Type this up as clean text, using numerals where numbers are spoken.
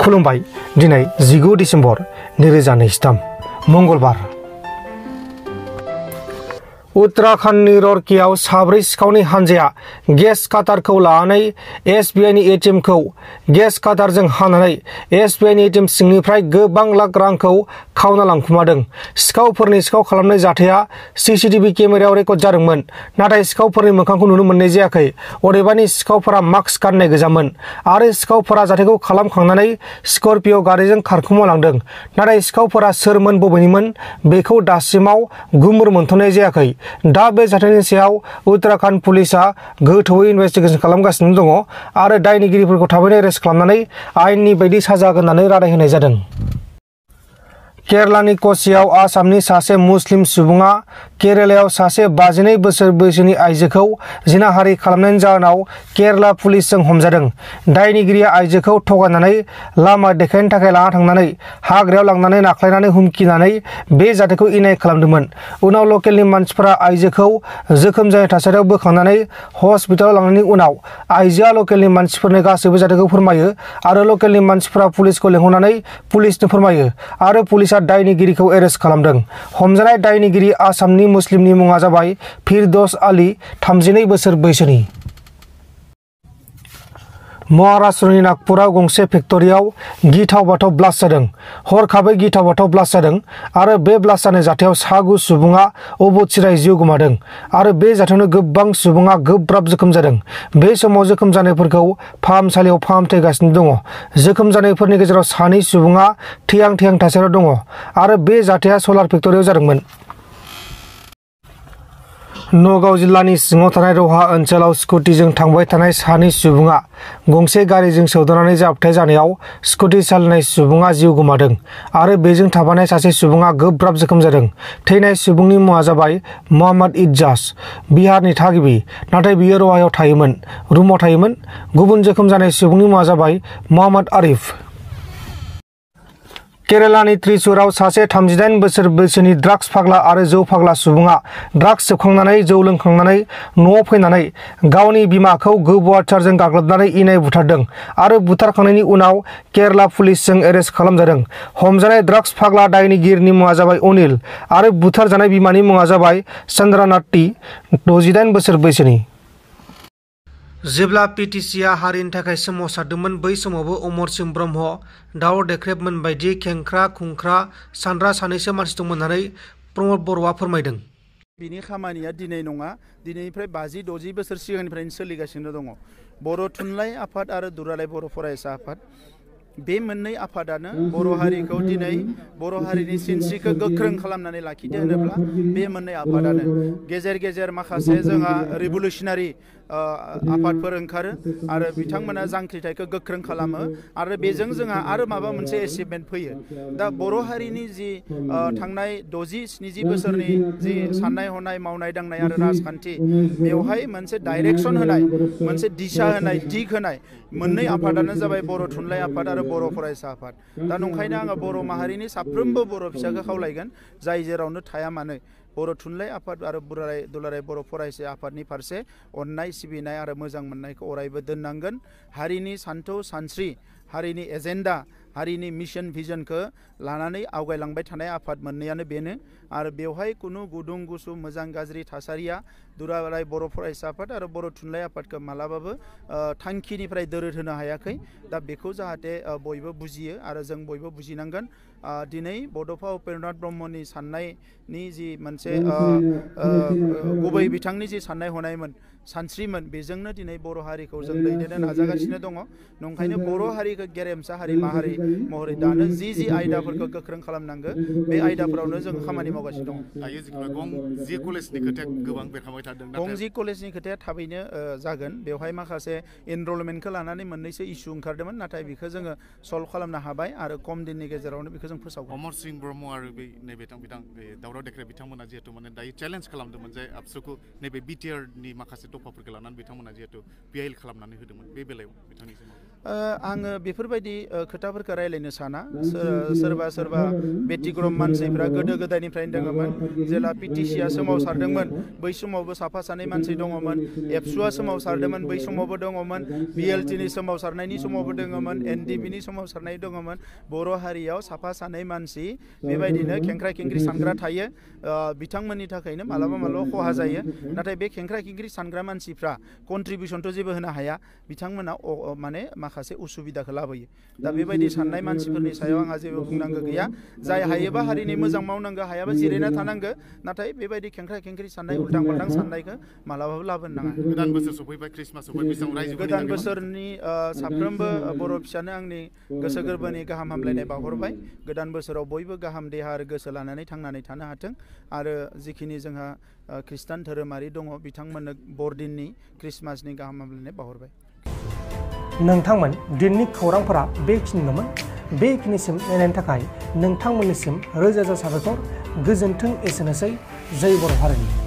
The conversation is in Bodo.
खुलुमबाय दिनै 19 डिसेम्बर 2023 मंगलबार उत्तराखंडनि रौरकेयाव साब्रै सिखावनि हानजाया गेस काटारखौ लानानै एसबीआईनि एटीएमखौ गेस काटारजों हानानै एसबीआईनि एटीएम सिंनिफ्राय गोबां लाख रांखौ खावना लांखुमादों। सिखावफोरनि सिखाव खालामनाय जाथाया सीसीटीवी केमेरायाव रेकर्ड जादोंमोन, नाथाय सिखावफोरनि मोखांखौ नुनो मोननाय जायाखै। अदेबानि सिखावफोरा मास्क गाननाय गोजामोन आरो सिखावफोरा जाथायखौ खालामखांनानै स्कर्पिय' गारिजों खारखुमालांदों। नाथाय सिखावफोरा सोरमोन, बबेनिमोन बेखौ दासिमाव गुमुर मोनथ'नाय जायाखै। दा बे जाथायनि सायाव उत्तराखंड पुलिसा गोथौयै इनभेस्टिगेशन खालामगासिनो दङ आरो दायनिगिरिफोरखौ थाबैनो एरेस्ट खालामनानै आयेननि बायदि साजा होनानै रादाय होनाय जादों। केरलानि क'चियाव आसामनि सासे मुस्लिम सुबुङा केरालायाव सासे 52 बोसोर बैसोनि आइजोखौ जिनाहारि खालामनायनि जाहोनाव केरला पुलिसजों हमजादों। दायनिगिरिया आइजोखौ थगायनानै लामा देखायनो थाखाय लाना थांनानै हाग्रायाव लांनानै नाख्लायनानै हुमखिनानै बे जाथायखौ इनाय खालामदोंमोन। उनाव लकेलनि मानसिफोरा आइजोखौ जोखोम जानाय थासारियाव बोखांनानै हस्पिटालाव लांनायनि उनाव आइजोआ लकेलनि मानसिफोरनो गासैबो जाथायखौ फोरमायो आरो लकेलनि मानसिफोरा पुलिसखौ लेंहरनानै पुलिसनो फोरमायो आरो पुलिसा दायनिगिरिखौ एरेस्ट खालामदों। हमजानाय दायनिगिरि आसामनि मुस्लिमनि मुङा जाबाय फिरदौस आली, 32 बोसोर बैसोनि। महाराष्ट्रनि नागपुराव गंसे फेक्टरियाव गिथाव बाथाव ब्लास्ट जादों। हरखाबै गिथाव बाथाव ब्लास्ट जादों आरो बे ब्लास्ट जानाय जाथायाव 6 सुबुङा अबथिरायै जिउ गोमादों आरो बे जाथायावनो गोबां सुबुङा गोब्राब जोखोम जादों। बे समाव जोखोम जानायफोरखौ फाहामसालियाव फाहामथाय होगासिनो दङ। जोखोम जानायफोरनि गेजेराव 2 सुबुङा थैहां थासारियाव दङ आरो बे जाथाया सलार फेक्टरियाव जादोंमोन। नगाव जिल्लानि सिङाव थानाय रहा ओनसोलाव स्कुटिजों थांबाय थानाय 2 सुबुङा गंसे गारिजों सौदावनानै जाब्रबथाय जानायाव स्कुटि सालायनाय सुबुङा जिउ गोमादों आरो बेजों थाफानाय सासे सुबुङा गोब्राब जोखोम जादों। थैनाय सुबुंनि मुङा जाबाय मोहम्मद इज्जाज, बिहारनि थागिबि, नाथाय बियो रहायाव रुमाव थायोमोन। गुबुन जोखोम जानाय सुबुंनि मुङा जाबाय मोहम्मद आरिफ। केरालानि त्रिशूराव सासे 38 बोसोर बैसोनि ड्राग्स फाग्ला आरो जौ फाग्ला सुबुङा ड्राग्स सोबखांनानै जौ लोंखांनानै न'आव फैनानै गावनि बिमाखौ गोबौ-अत्याचारजों गाग्लोबनानै इनाय बुथारदों आरो बुथारखांनायनि उनाव केराला पुलिसजों एरेस्ट खालामजादों। हमजानाय ड्राग्स फाग्ला दायनिगिरिनि मुङा जाबाय अनिल आरो बुथारजानाय बिमानि मुङा जाबाय चंद्रानाथि, 68 बोसोर बैसोनि। जेब्ला पिटिसिआ हारिनि थाखाय सोमावसारदोंमोन बै समावबो अमरसिंह ब्रह्म, दाउर देख्रेबमोन बायदि खेंख्रा-खुंख्रा सानग्रा सानैसो मानसि दंमोन होननानै प्रमद बर'आ फोरमायदों। बिनि खामानिया दिनै नङा, दिनैनिफ्राय 50-60 बोसोर सिगांनिफ्रायनो सोलिगासिनो दङ। बर' थुनलाइ आफाद आरो दुलाराय बर' फरायसा आफाद, बे मोननै आफादानो बर' हारिखौ दिनै बर' हारिनि सिनस्रिखौ गोख्रों खालामनानै लाखिदो होनोब्ला बे मोननै आफादानो। गेजेर गेजेर माखासे जोंहा रिभलुसनारि आफादफोर ओंखारो आरो बिथांमोना जांख्रिथायखौ गोख्रों खालामो आरो बेजों जोंहा आरो माबा मोनसे एचिभमेन्ट फैयो। दा बर' हारिनि जि थांनाय 60-70 बोसोरनि जि साननाय हनाय, मावनाय दांनाय आरो राजखान्थि, बेवहाय मोनसे डाइरेक्सन होनाय, मोनसे दिशा होनाय, दिग होनाय मोननै आफादानो जाबाय बर' थुनलाइ आफाद आरो बर' फरायसा आफाद। दा नंखायनो आङो बर' माहारिनि साफ्रोमबो बर' फिसाखौ खावलायगोन, जाय जेरावनो थाया मानो बर' थुनलाइ आफाद आरो दुलाराय बर' फरायसा आफादनि फारसे अननाय, सिबिनाय आरो मोजां मोननायखौ अरायबो दोननांगोन। हारिनि सान्थौ सानस्रि, हारिनि एजेन्डा, हारिनि मिशन भिजनखौ लानानै आवगायलांबाय थानाय आफाद मोननैयानो बेनो आरो बेवहाय खुनु गुदुं गुसु मोजां गाज्रि थासारिया दुलाराय बर' फरायसा आफाद आरो बर' थुनलाइ आफादखौ मालाबाबो थांखिनिफ्राय दोरोद होनो हायाखै। दा बेखौ जाहाथे बयबो बुजियो आरो जों बयबो बुजिनांगोन। दिनै बड'फा उपेन्द्रनाथ ब्रह्मनि साननायनि जि मोनसे गुबै बिथांनि जि साननाय हनायमोन, सानस्रिमोन, बेजोंनो दिनै बर' हारिखौ जों दैदेननो नाजागासिनो दङ। नंखायनो बर' हारिखौ गेरेमसा हारि माहारि महरै दानो जि आयदाफोरखौ गोख्रों खालामनांगौ, बे आयदाफोरावनो जों खामानि मावगासिनो दङ। गंजि कलेजनि खोथाया गोबां बेरखांबाय थादों। गंजि कलेजनि खोथाया थाबैनो जागोन। बेवहाय माखासे एनरलमेन्टखौ लानानै मोननैसो इसु ओंखारदोंमोन, नाथाय बेखौ जोङो सल्भ खालामनो हाबाय आरो खम दिननि गेजेरावनो बेखौ जों फोसावगोन। अमरसिंह ब्रह्म आरो बै नैबे दावराव देख्रेब बिथांमोना जिहेतु माने दायो चेलेन्ज खालामदोंमोन जे आबसुखौ नैबे बिटिआरनि माखासे दफाफोरखौ लानानै बिथांमोना जिहेतु पिआइएल खालामनानै होदोंमोन, बे बेलायाव बिथांनि आङो बेफोरबायदि खोथाफोरखौ रायलायनो साना सोरबा सोरबा बेटिग्रम मानसिफ्रा गोदो गोदायनिफ्रायनो दङमोन जेला पिटिसिया सोमावसारदोंमोन बै समावबो साफा सानै मानसि दङमोन एबसुआ सोमावसारदोंमोन बै समावबो दङमोन बिएलटिनि सोमावसारनायनि समावबो दङमोन एनडिबिनि सोमावसारनाय दङमोन बर' हारियाव साफा सानै मानसि बेबायदिनो खेंख्रा खेंख्रि सानग्रा थायो बिथांमोननि थाखायनो मालाबा मालाबा खहा जायो नाथाय बे खेंख्रा खेंख्रि सानग्रा मानसिफ्रा कन्ट्रिबिउसनथ' जेबो होनो हाया बिथांमोना माने माखासे उसुबिदाखौ लाबोयो दा बेबायदि साननाय मानसिफोरनि सायाव आंहा जेबो बुंनांगौ गैया जाय हायोबा हारिनि मोजां मावनांगौ हायाबा जिरायना थानांगो नाथाय बेबायदि खेंख्रा खेंख्रि साननाय उल्टां फाल्टां साननायखौ मालाबाबो लाबोनो नाङा गोदान बोसोर सफैबाय क्रिसमास सफैबाय गोदान बोसोरनि साफ्रोमबो बर' फिसानो आंनि गोसो गोरबोनि गाहाम हामलायनाय बावहरबाय गोदान बोसोराव बयबो गाहाम देहा आरो गोसो लानानै थांनानै थानो हाथों आरो जिखिनि जोंहा खृष्टान धोरोमारि दङ बिथांमोननो बरदिननि क्रिसमासनि गाहाम हामलायनाय बावहरबाय नोंथांमोन दिननि खौरांफोरा बेखिनिल'मोन बेखिनिसिम नायनायनि थाखाय नोंथांमोननिसिम रोजा रोजा साबायखर गोजोन्थों एसेनोसै जय बर' हारिनि